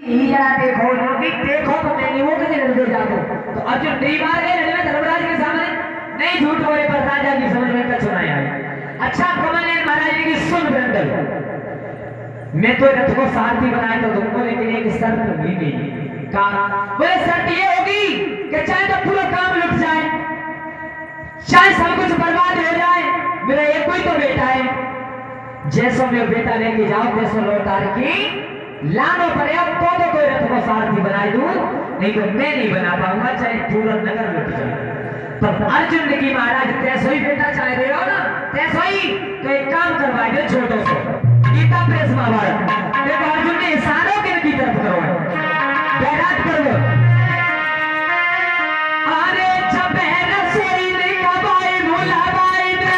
ही जरा देखो लोगी देखो तो मैंने वो किसे लड़ जाओ तो अर्जुन नहीं मार गए लड़ने में धर्मराज के सामने नहीं झूठ बोले पर राजा की समझ में तक सुनाया अच्छा कमल महाराज जी की सुन बंदल मैं तो रथ को सारथी बनाया तो तुमको लेकिन एक शर्त भी नहीं कहा बोले शर्त ये होगी कि चाहे तो पूरा काम लुट जाए चाहे सब कुछ बर्बाद हो जाए मेरा एक कोई तो बेटा है जैसो मैं बेटा लेके जाओ तैसो लौटा के लानो पड़े अब तो कोई रथ को सारथी बनाई दूं नहीं तो मैं नहीं बना पाऊंगा चाहे पूरा नगर लुट जाए तब अर्जुन ने की महाराज तैसो ही बेटा चाहे रहे हो ना तैसो ही तो एक काम करवा दो छोटो से गीता प्रेस महाभारत देखो अर्जुन ने इशारों के की तरफ करो बैराट करो अरे जब रसोई ने कबाई मुलाबाई ने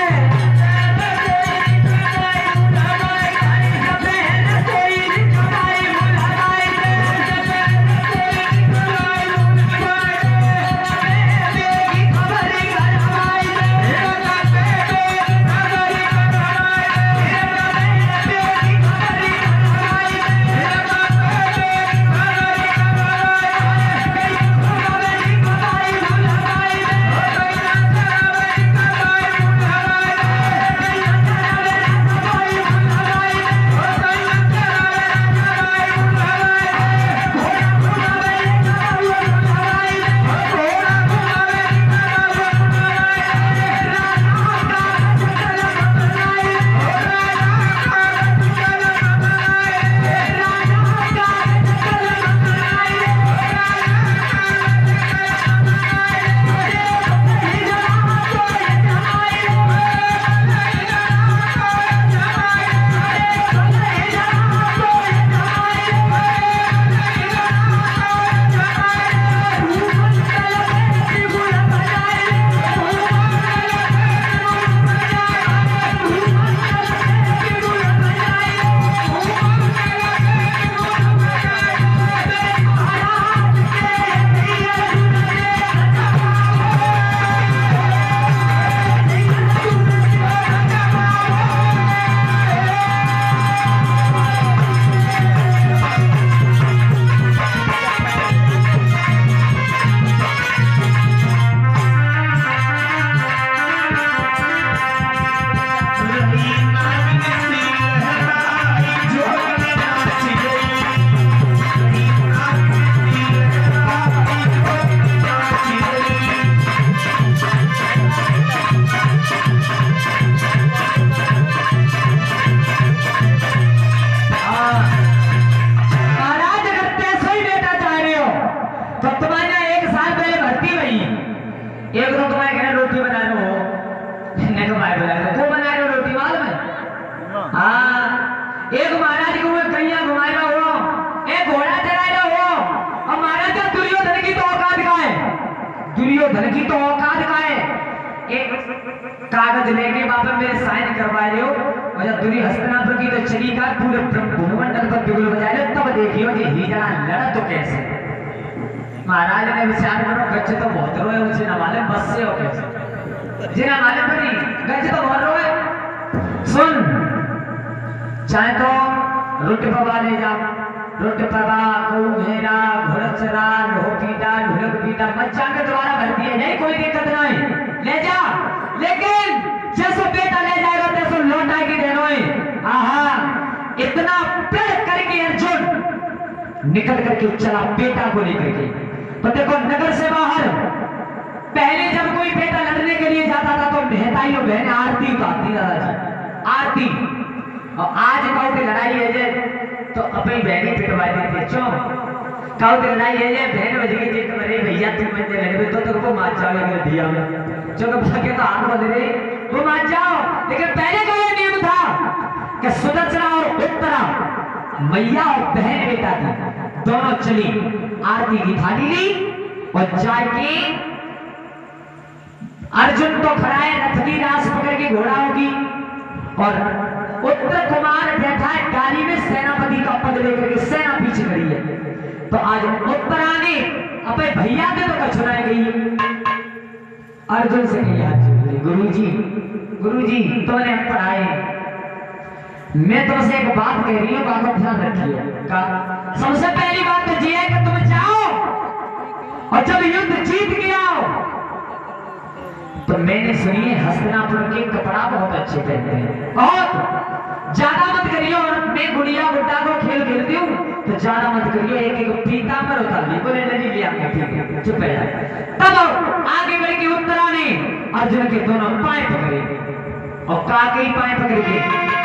एक तो तुम्हारे घर रोटी बना रहे हो नहीं तो भाई बना रहे हो को बना रहे हो रोटी मालूम है हाँ एक महाराज को कन्या घुमा रहा हो एक घोड़ा चला रहा हो और महाराज का दुर्योधन की तो औकात का है दुर्योधन की तो औकात का है एक कागज लेके बाबा मेरे साइन करवा रहे हो और जब दुर्योधन हस्तिनापुर की तो चली का पूरे भूमंडल पर बिगुल बजा रहे हो तब देखियो कि ही जना लड़ा तो कैसे महाराज ने विचार करो गच्छ तो बहुत रोए उसे ना मालूम बस से हो कैसे जिना मालूम नहीं गच्छ तो बहुत रोए सुन चाहे तो रुट बाबा ले जा रुट बाबा को मेरा घोड़चरा लोपीटा ढुलक पीटा मच्छा के द्वारा भर दिए नहीं कोई दिक्कत नहीं ले जा लेकिन जैसो बेटा ले जाएगा तैसो लौटा के देनो है आहा इतना प्यार करके अर्जुन निकल करके चला बेटा को लेकर के तो देखो नगर से बाहर पहले जब कोई बेटा लड़ने के लिए जाता था तो बहताई और बहन आरती उतारती दादाजी आरती और आज कहो की लड़ाई है जे तो अपनी बहनी पिटवा देती क्यों कहो की लड़ाई है जे बहन बज गई जी अरे भैया तुम मुझे लड़े तो तुमको मार जाओगे दिया जो भाग्य तो हाथ बोल रहे वो मार जाओ लेकिन पहले का ये नियम था कि सुदर्शना और उत्तरा मैया और बहन बेटा थी दोनों चली आरती की थाली ली और जाके अर्जुन तो खड़ा है रथ की रास पकड़ के घोड़ा होगी और उत्तर कुमार बैठा है गाड़ी में सेनापति का पद लेकर के सेना पीछे खड़ी है तो आज उत्तरा ने अपने भैया के तो कछुनाई गई अर्जुन से कही गुरुजी तुमने हम पढ़ाए मैं तुमसे एक बात कह रही हूँ बात को ध्यान रखिए सबसे पहली बात और जब युद्ध जीत गया तो मैंने सुनी है हस्तिनापुर के कपड़ा बहुत अच्छे पहनते हैं। बहुत ज्यादा मत करिए, और मैं गुड़िया गुड्डा को खेल खेलती हूँ तो ज्यादा मत करिए, एक एक पीतांबर उतार ली बोले नहीं लिया, ठीक है चुप है। तब आगे बढ़ के उत्तरा ने अर्जुन के दोनों पाए पकड़े और काके पाए पकड़ के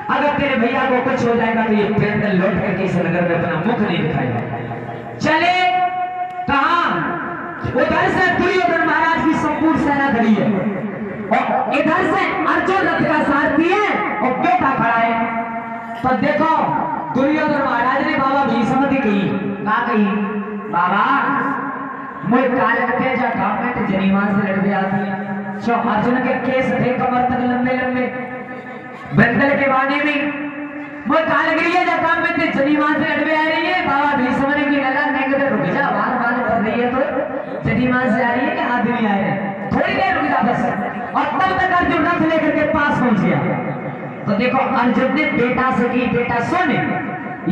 अगर तेरे भैया को कुछ हो जाएगा तो ये पेंडल लौट करके इस नगर में अपना मुख नहीं दिखाएगा। चले कहा उधर से दुर्योधन महाराज की संपूर्ण सेना खड़ी है और इधर से अर्जुन रथ का सारथी है और बेटा खड़ा है। तो देखो दुर्योधन महाराज ने बाबा भीष्म की कही बाबा मुझे काले के जा गांव में तो जनीमान से लड़ते आती है। जो अर्जुन के केस थे कमर तक लंबे लंबे बंदर के बाने में वो कालगिरी जब काम में थे जनीमान से लड़वे आ रही है। बाबा भीष्म ने की लगा नहीं तो रुक जा, बार बार कर रही है तो जनीमान से आ रही है कि आदमी आए हैं, थोड़ी देर रुक जा बस। और तब तक अर्जुन रथ लेकर के पास पहुंच गया। तो देखो अर्जुन ने बेटा से की बेटा सुन,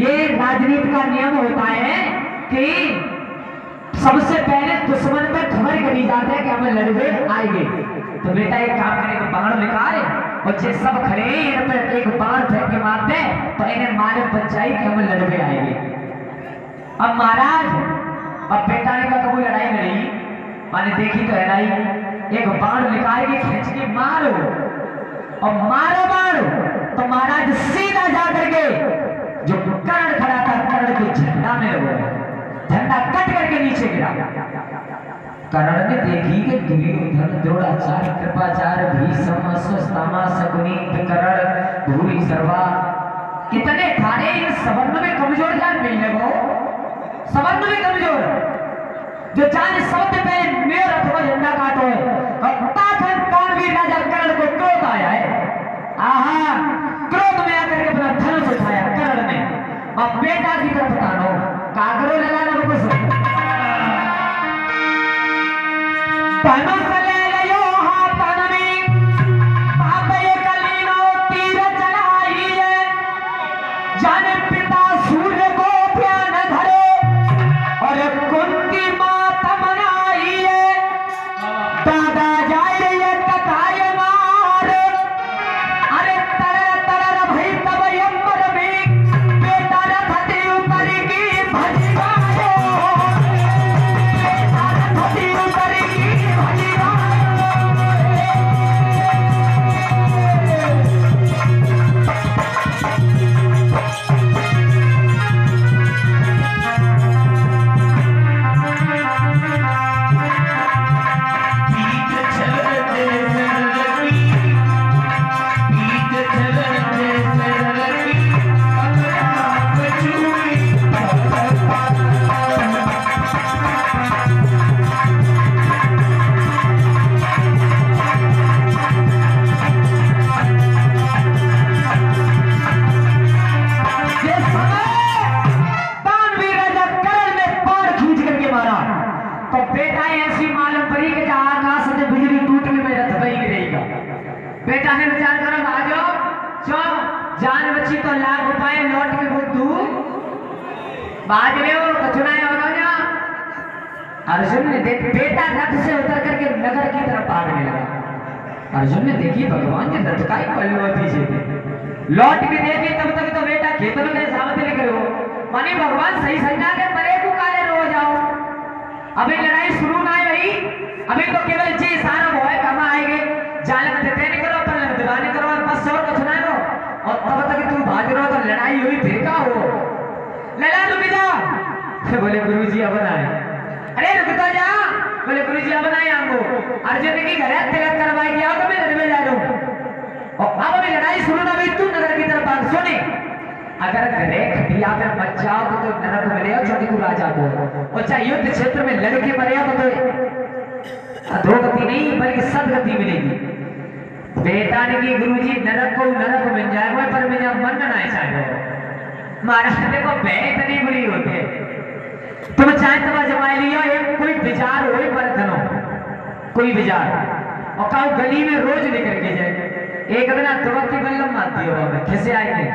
ये राजनीति का नियम होता है कि सबसे पहले दुश्मन पे खबर करी जाती है कि हमें लड़वे आएंगे। तो बेटा एक काम करेगा बाण निकाल और जे सब खड़े इन पर एक बाण फेंक के मारते तो इन्हें मारे बचाई कि हमें लड़वे आएंगे। अब महाराज अब बेटा ने कहा कभी लड़ाई लड़ी, मैंने देखी तो लड़ाई, एक बाण निकाल के खींच के मारो और मारो मारो। तो महाराज सीधा जा करके जो कर्ण खड़ा था कर्ण के झंडा में लगा, झंडा कट करके नीचे गिरा। कर्ण ने देखी कि दुर्योधन द्रोणाचार्य कृपाचार्य भीष्म अश्वत्थामा शकुनी कर्ण भूरि सर्वा कितने थाने इन सवर्ण में कमजोर जान मिलने को, सवर्ण में कमजोर जो जान सबसे पहले मेरे रथ को झंडा काटो है। और ताकत कानवीर राजा कर्ण को क्रोध आया है। आहा क्रोध में आकर के अपना धनुष उठाया कर्ण ने और बेटा की तरफ तानो काकरो लगाना कुछ धनुष ले लियो हाथन में पापे कलीनो तीर चलाई है। जाने पिता सूर्य को ध्यान धरे और कुंती माता मनाई है। दादा जाए ये कथा जाने विचार करो भाजो चो जान बची तो लाख रुपए लौट के बुद्धू बाज रहे हो कचुना है और ना अर्जुन ने देख बेटा रथ से उतर करके नगर की तरफ भागने लगा। अर्जुन ने देखी भगवान के रथ का ही पल्लू पीछे लौट के देखे तब तक तो बेटा खेतों में सामने लेकर हो माने भगवान सही संज्ञा के मरे को काले रो जाओ। अभी लड़ाई शुरू ना है भाई, अभी तो केवल जी सारा भय कमा आएंगे जाने में देते नहीं करो पर दीवाने करो और बस और कुछ ना करो और तब तक तू भाग रहो तो लड़ाई हुई फिर का हो लड़ा रुक जा। बोले गुरुजी अब आए, अरे रुक तो जा। बोले गुरुजी अब आए हमको अर्जुन की घर तिलक करवाई गया तो मैं लड़ने जा रहा हूँ और अब अभी लड़ाई शुरू ना हुई तू नगर की तरफ भाग। सुने अगर घरे खटिया पे मच जाओ तो नरक मिलेगा छोटी को राजा को और चाहे युद्ध क्षेत्र में लड़के मरे तो अधोगति नहीं बल्कि सदगति मिलेगी। बेटा ने की गुरुजी नरक को नरक मिल जाएगा पर मेरा मन ना चाहे महाराज देखो भय इतनी बुरी होती है तुम चाहे तब जमाई लियो एक कोई विचार हो बर्तनो कोई विचार और कहो गली में रोज लेकर के जाए एक दिन तुरंत की बल्लम मारती हो खिसे आएंगे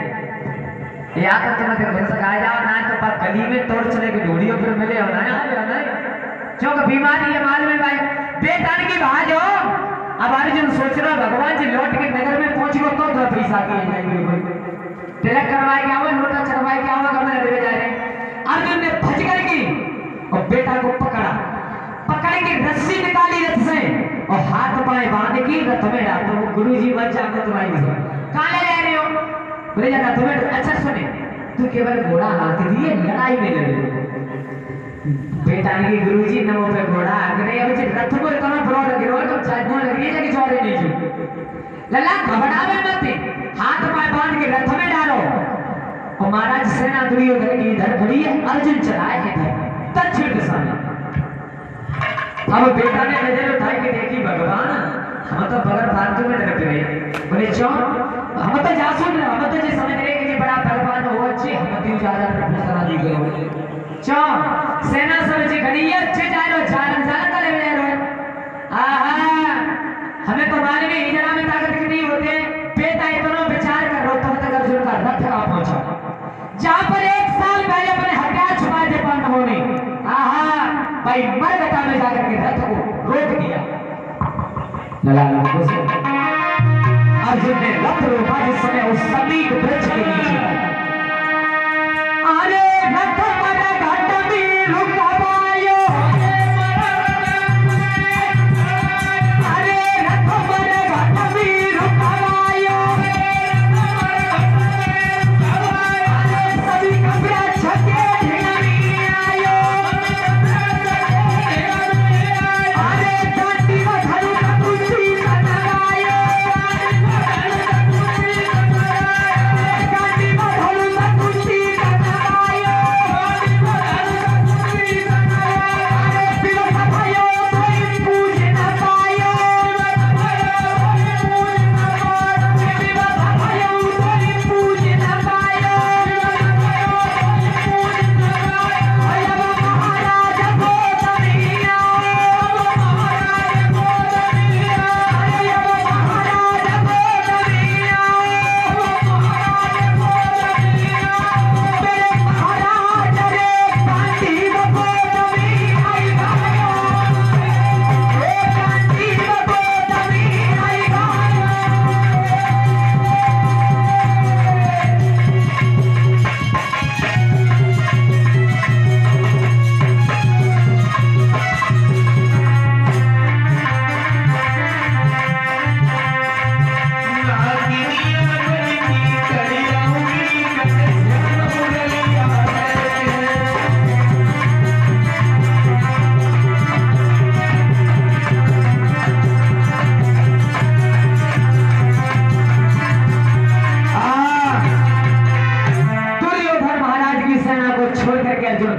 या तो तुम घर से आ जाओ ना तो पर गली में टॉर्च लेके ढूंढियो फिर मिले हो ना क्योंकि बीमारी है माल में भाई बेटा की भाज हो। अब अर्जुन सोच रहा भगवान जी लौट के नगर में पहुंच गो तो पैसा तिलक करवाए क्या हुआ लोटा चढ़वाए क्या हुआ कमरे ले जा रहे। अर्जुन ने भज करके और बेटा को पकड़ के रस्सी निकाली रथ से और हाथ पाए बांध के रथ में डाल दो। गुरुजी बच्चा को तुम्हारी कहां ले जा रहे हो बोले जाता तुम्हें। अच्छा सुने तू केवल घोड़ा हाथ दिए लड़ाई में लड़े बेटा ने गुरुजी नमो पे घोड़ा आगरे अब रथ को इतना बड़ा लगे और तो चाहे न लगी जाके चौड़े नहीं जो लल्ला घबरावे मत हाथ पाए बांध के रथ में डालो और महाराज सेना दुर्योधन की इधर खड़ी है अर्जुन चलाए है दक्षिण दिशा में। अब बेटा ने नजर उठाई के देखी भगवान हम तो बगैर फालतू में डरते रहे बोले क्यों हम तो जा सुन रहे हम तो जी समझ रहे कि बड़ा पहलवान हो अच्छे हम तो ज्यादा प्रभुसरा दी गए क्यों सेना सब जी खड़ी है अच्छे जा रहे हो चालन चालन कर ले रहे हो आहा हमें तो मालूम है हिजड़ा में ताकत कितनी होते बेटा इतना विचार कर रहा तब तक अर्जुन का रथ आ पहुंचा जहां पर 1 साल पहले अपने हथियार छुपाए थे पांडवों ने आहा भाई मरगटा में जाकर के रथ को रोक दिया। अर्जुन ने रथ रोका जिस समय उस समीप वृक्ष के नीचे अरे रथ मरा घाट में रुका पायो अरे रथ मरा घाट में रुका पायो सभी कपड़ा छके ढेरी आयो अरे काटी में धरू का कुर्सी बनायो काटी में धरू का कुर्सी बनायो अरे बिलो का भाइयो कोई पूछ ना पायो बिलो का भाइयो कोई पूछ ना पायो अरे महाराज को तनिया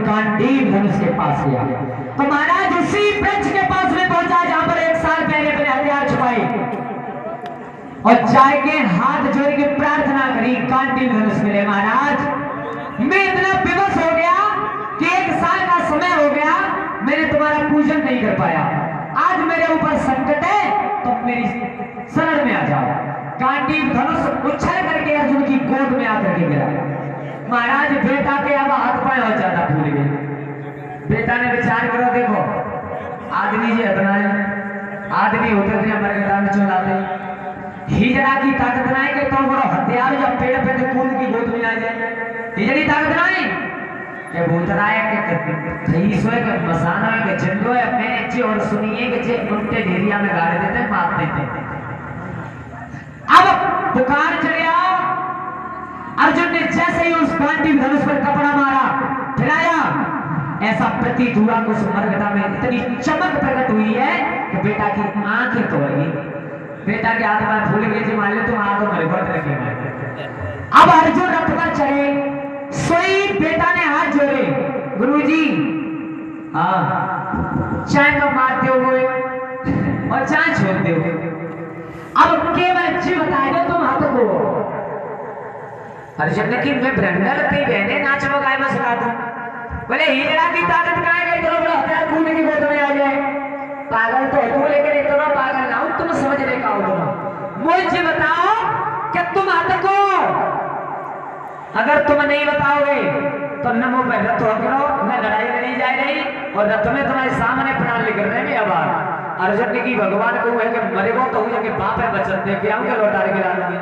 गांडीव धनुष के पास गया तो महाराज उसी वृक्ष के पास में पहुंचा जहां पर 1 साल पहले अपने हथियार छुपाए और चाय के हाथ जोड़ के प्रार्थना करी गांडीव धनुष मिले। महाराज मैं इतना विवश हो गया कि 1 साल का समय हो गया मैंने तुम्हारा पूजन नहीं कर पाया, आज मेरे ऊपर संकट है तो मेरी शरण में आ जाओ। गांडीव धनुष उछल करके अर्जुन की गोद में आकर के गिरा। महाराज बेटा के अब हाथ पाए और ज्यादा फूल गए। बेटा ने विचार करो, देखो आदमी जी इतना है, आदमी होते थे मरगटा में चलाते, हिजड़ा की ताकत ना है कि तो बड़ो हथियार जब पेड़ पे तो कूद की गोद में आ जाए, हिजड़ी ताकत ना है के भूतरा है के थई सोए के मसाना है के जिंदो है मैंने जी और सुनिए कि जे उनके ढेरिया में गाड़ देते मार देते। अब बुखार चढ़िया, अर्जुन ने जैसे ही उस गांडीव धनुष पर कपड़ा मारा फिराया, ऐसा प्रतीत हुआ कि उस मरगटा में इतनी चमक प्रकट हुई है कि बेटा की आंखें तो लगी, बेटा के हाथ में फूल गए जी मान ले तुम हाथों में घोट रखे। अब अर्जुन रथ पर चढ़े, सोई बेटा ने हाथ जोड़े, गुरुजी हाँ चाहे तो मारते हुए और चाहे छोड़ते हुए, अब केवल जी बताए दो तुम हाथ को। अर्जुन ने कि मैं ब्रंडल थी बहने नाच वो गाय में सिखा दूं, बोले हिजड़ा की ताकत कहाँ गई, चलो बड़ा हथियार कूदने की गोद में आ जाए। पागल तो तू लेकर इतना पागल ना हो, तुम समझने का हो। मुझे बताओ कि तुम हाथ को, अगर तुम नहीं बताओगे तो न मुंह पर रथ हो करो न लड़ाई लड़ी जा रही और रथ में तुम्हारे सामने प्राण लेकर रहेंगे। अब अर्जुन ने की भगवान को है कि मरेगो तो हो जाके बाप है बचन दे के आऊंगा लौटा के ला दूंगा।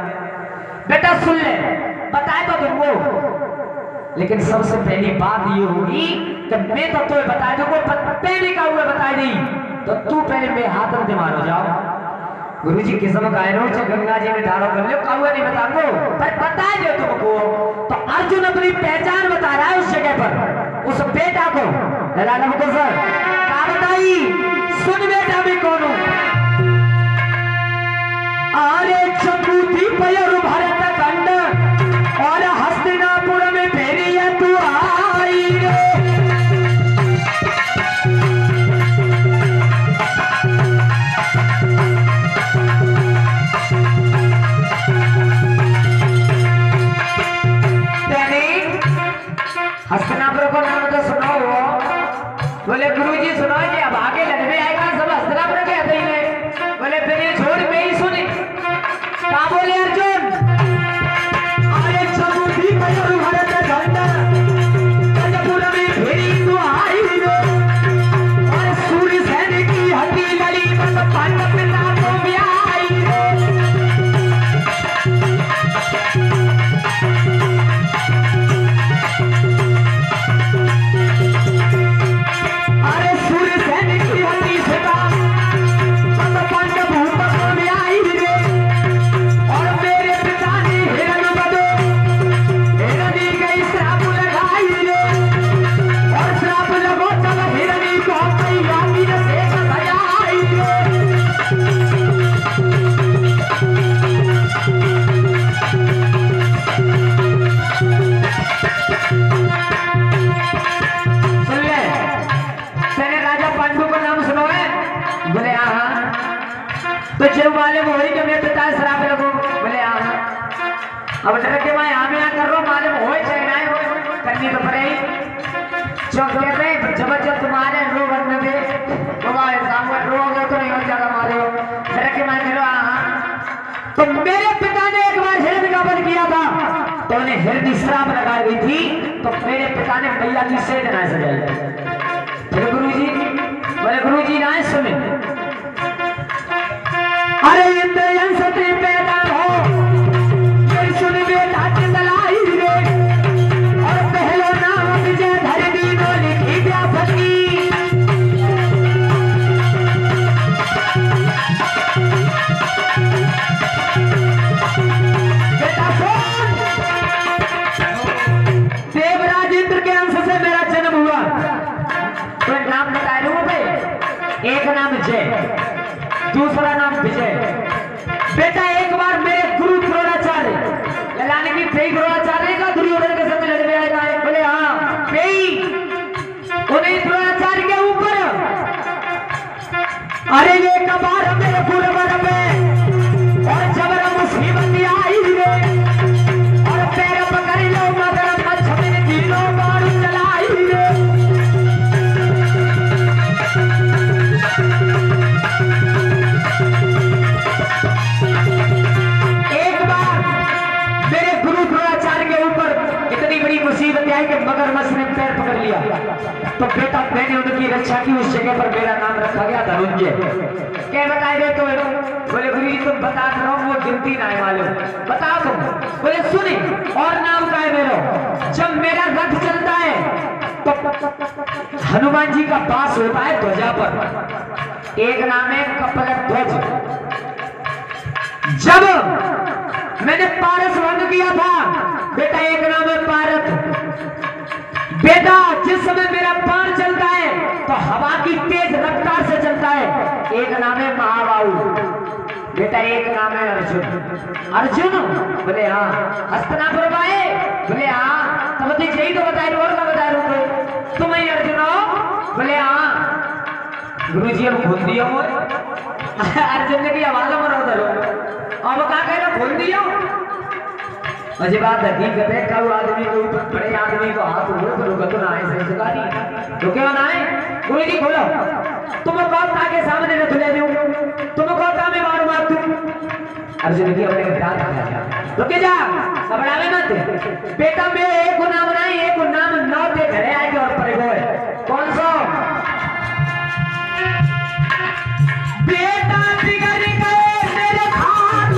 बेटा सुन ले, बताए तो तुमको, लेकिन सबसे पहली बात ये होगी कि मैं तो तुम्हें बता दूंगा, पहले का हुआ बताए नहीं तो तू पहले मेरे हाथ में बीमार हो जाओ। गुरुजी किस्म का है चाहे गंगा जी में ढालो कर लो, काहुआ नहीं बताऊंगा पर बता दो तुमको। तो अर्जुन अपनी पहचान बता रहा है उस जगह पर, उस बेटा को को सर क्या बताई, सुन बेटा मैं कौन हूं। अरे चंबूती पयर भरत खंड और हस्तिनापुर में फेरिया तू आई रे। हस्तिनापुर को नाम तो सुनो हो, बोले गुरुजी सुनो जी अब आगे लड़ने आएगा सब हस्तिनापुर के आते ही है। बोले फिर ये छोड़ मैं ही सुनी क्या बोले अर्जुन। अरे चबूती पयर भरत खंड तंजपुर में फेरी तू आई रे, और सूर्य सेन की हड्डी लड़ी बस पांडव पिता को भी आई रे। तो जब वाले वही के मेरे पिता शराब लगो, बोले अब डर के मैं यहाँ में आ कर रो मालूम हो चाहे हो करनी तो पड़े। जो कहते हैं जब जब तुम्हारे रो बनने दे तो सामने रोगे तो नहीं हो ज्यादा मारे हो, डर के मैं करो तो मेरे पिता ने एक बार हिरण्य का वध किया था तो उन्हें हिरण्य श्राप लगा गई थी, तो मेरे पिता ने मैया की सेज ना सजाई। फिर गुरुजी बोले गुरुजी ना सुने, अरे इंद्रयन सती पैदा हो सुन बेटा चलाई रे, और पहलो नाम विजय धरनी नो लिखी व्यापकी। बेटा सुन, देवराज इंद्र के अंश से मेरा जन्म हुआ, तो नाम बता दूं भाई, एक नाम जय, दूसरा नाम विजय। बेटा एक बार मेरे गुरु द्रोणाचार्य लाने की फेई द्रोणाचार्य का दुर्योधन के साथ लड़ने आएगा, बोले हाँ फेई उन्हीं द्रोणाचार्य के ऊपर। अरे ये कबार मेरे गुरुवर में और जबर मुसीबत आई रे, और पैर पकड़ लो मगर मत मेरे दिलों बारू चलाई रे। और मेरा नाम रखा गया धनुंजय। क्या बताए दे तो? बोले गुरु जी तुम बता रहा हूँ, वो गिनती ना आने वाले, बताओ तुम। बोले सुनी, और नाम का है मेरा। जब मेरा रथ चलता है तो हनुमान जी का पास होता है ध्वजा पर, एक नाम है कपलक ध्वज। जब मैंने पारस भंग किया था बेटा, एक नाम है पारत। बेटा जिस समय मेरा बाण चलता है तो हवा की तेज रफ्तार से चलता है, एक नाम है महाबाहु। बेटा एक नाम है अर्जुन। अर्जुन? बोले हाँ। हस्तिनापुर आए? बोले हाँ। तब तो यही तो बताए, और क्या बता रहे हो तुम ही अर्जुन हो? बोले हाँ। गुरु जी हम खोल दिया हो। अर्जुन ने की आवाज मरो धरो, अब क्या कह रहे खोल दिया? मुझे बात हकीकत है, कल आदमी को बड़े आदमी को हाथ उठो तो ना आए सही जगह नहीं तो क्या ना आए। गुरु जी खोलो, तुम कौन था के सामने न तुले दूं, तुम कौन था मैं मारू मार दूं। अर्जुन की अपने डाल दिया, रुके जा, घबरावे मत बेटा। मैं एक नाम नहीं, एक नाम नौ दे घरे आएगा और पर गए। कौन सा? बेटा बिगड़ गए मेरे हाथ,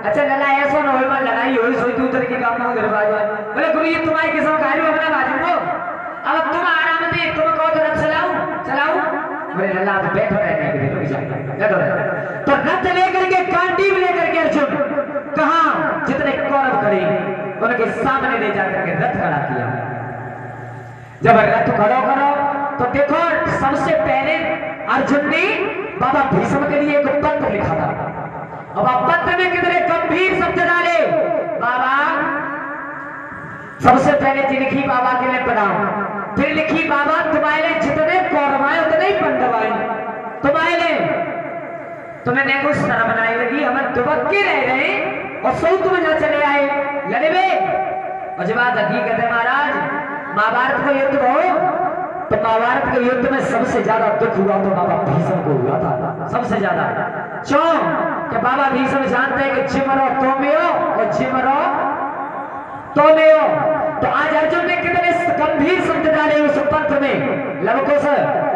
अच्छा लला ऐसा न होई मन लड़ाई होई सोई तू उतर के काम ना कर बाजू। बोले गुरु जी तुम्हारी किस्म गाड़ी अपना बाजू को, अब तुम आराम से तुम कहो तो रथ चलाऊं। बोले लला आप बैठो रहने के लिए, रुक जा बैठो रहे। तो रथ लेकर के कांटी में लेकर के अर्जुन कहां जितने कौरव खड़े उनके सामने ले जाकर के रथ खड़ा किया। जब रथ खड़ा करो तो देखो सबसे पहले अर्जुन ने बाबा भीष्म के लिए एक पत्र लिखा था। अब पत्र में कितने गंभीर शब्द डाले बाबा। सबसे पहले लिखी बाबा के लिए पढ़ाओ, फिर लिखी बाबा तुम्हारे जितने कौरव आए उतने ही पांडव आए, तुम्हारे तुम्हें नहीं कुछ शर्म नहीं लगी, हमें दुबक के रह गए और सौ तुम न चले आए लड़े में। और जब बात हकीकत है महाराज, महाभारत का युद्ध हो तो महाभारत के युद्ध में सबसे ज्यादा दुख हुआ तो बाबा भीष्म को हुआ था, सबसे ज्यादा। क्यों? कि बाबा भीष्म जानते हैं कि जिमरो तो में हो और जिमरो तो में हो। तो आज अर्जुन ने कितने गंभीर शब्द डाले उस पत्र में, लवको सर।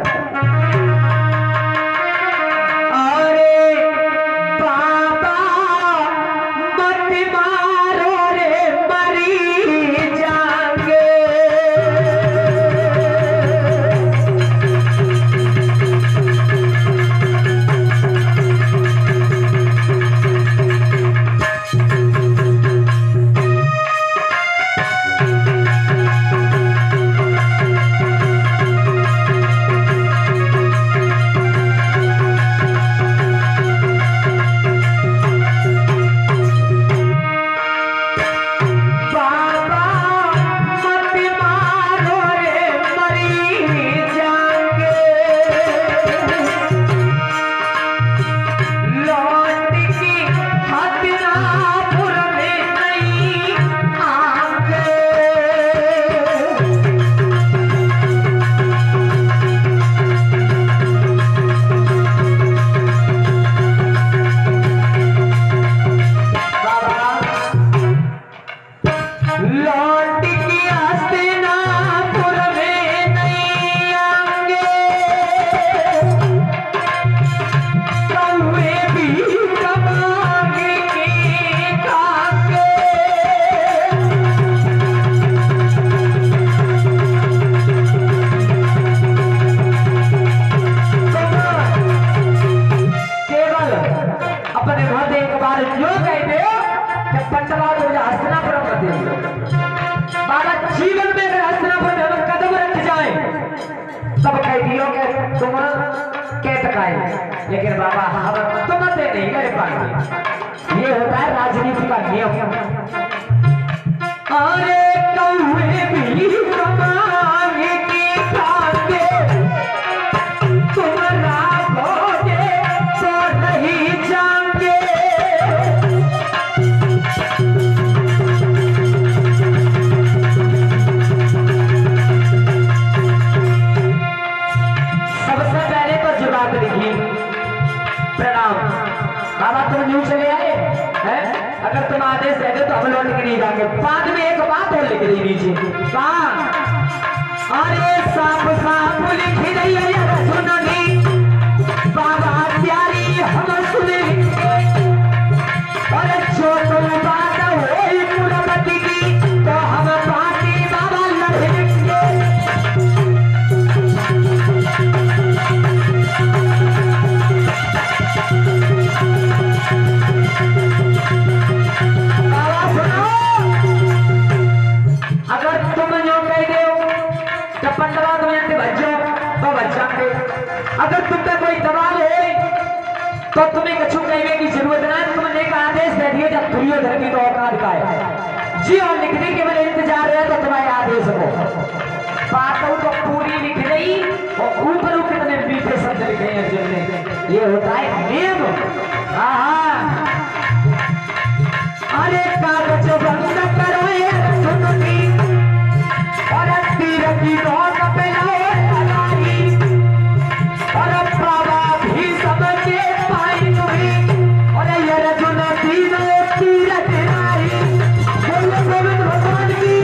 और जो कहते हो कि पटवा तो हस्तिनापुर कर दे बाबा जीवन में अगर हस्तिनापुर में हम कदम रख जाए तब कह दियो कि तुम कह तकाए लेकिन बाबा हम तुम से नहीं कर पाएंगे। ये होता है राजनीति का नियम। अरे कौवे भी कमाए की खाके तुम राखोगे तो नहीं जाएंगे। सबसे पहले तो जुगाड़ लिखी प्रणाम बाबा तुम न्यू चले आए हैं अगर तुम आदेश दे दो तो हम लोग लिख नहीं जाएंगे। बाद में एक बात और लिख दी नीचे अरे साफ साफ लिख रही है सुनोगी बाबा प्यारी हम सुने अरे जो तुम बात होई पुरबती की तो हम पार्टी बाबा लड़ेंगे। अगर तुम जो कह दो तो पंडवा तुम यहाँ से बच जाओ तो बच जाओगे। अगर तुम पे कोई दबाव हो तो तुम्हें कछु कहने की जरूरत नहीं। तुमने एक आदेश दे दिया जब दुर्योधन की तो औकात का है जी और लिखने के मेरे इंतजार है तो तुम्हारे आदेश को बातों को पूरी लिख रही और ऊपर कितने मीठे शब्द लिखे हैं जिनने ये होता है नियम। अरे कागज बंद करो सुनोगी और तीर की नोक पे लगाई और बाबा भी सबके पाई हुई और ये रजुन तीनों तीर दिलाई बोलो गोविंद भगवान की।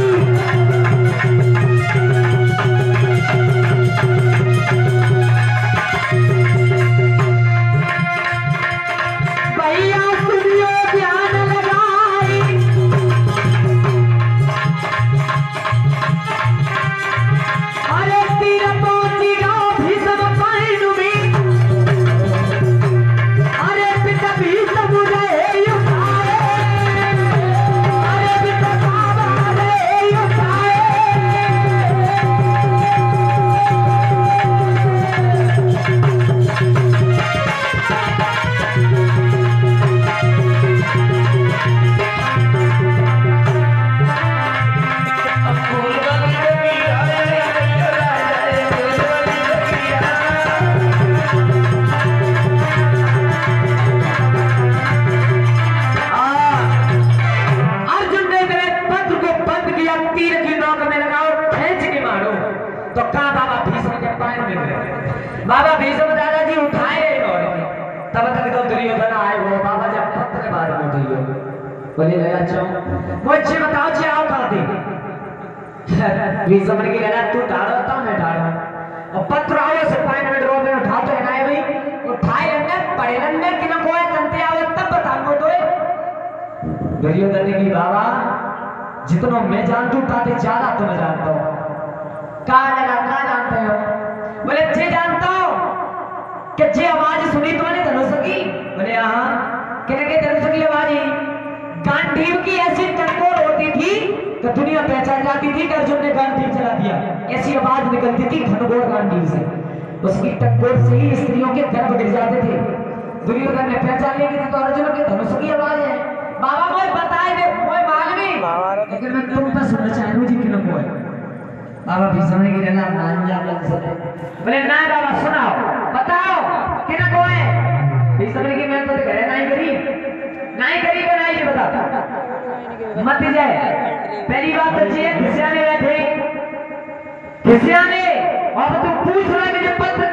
भैया सुनियो ध्यान लगाई अरे तीर पहुंची गाँव भी सब पाई डूबी अरे पिता भी सब रहे उठाए अरे पिता बाबा रहे उठाए। अर्जुन ने मेरे पत्र को बंद किया तीर की नोक में लगाओ खींच के मारो तो कहा बाबा भीष्म के पैर में गए। बाबा भीष्म दादाजी उठाए तब तक तो दुर्योधन आए वो बाबा जब पत्र के बारे में दियो बोले ले अच्छा मुझे बताओ जी आओ कहां थे भीष्म ने कहा तू डालो था मैं डालो और पत्र आओ से पैर में ड्रो में उठा तो है भाई उठाए लेने पड़े लेने कि ना कोई तंते आओ तब बताऊंगा तो दुर्योधन ने की बाबा जितना मैं जानता हूं ताते ज्यादा तुम्हें जानता हूं। कहा जानते हो बोले जे जानता हो कि जे आवाज सुनी तुमने धनुष की बोले हाँ कहने धनुष की आवाज गांडीव की ऐसी टक्कर होती थी तो दुनिया पहचान जाती थी कि अर्जुन ने गांडीव चला दिया। ऐसी आवाज निकलती थी घनघोर गांडीव से उसकी टक्कर से ही स्त्रियों के गर्भ गिर जाते थे। दुर्योधन ने पहचान ली थी तो अर्जुन के धनुष की आवाज है। बाबा मुझे बताए दे कोई मालूम लेकिन मैं तुम पर सुनना चाहूं जी किन को है। बाबा भीष्म ने गिरना मान जा बोले ना बाबा सुनाओ बताओ किन को है। भीष्म ने की मैं तो करे नहीं करी बनाई के बता मत जाए। पहली बात तो ये खिसियाने बैठे खिसियाने और तुम पूछ रहे कि पत्र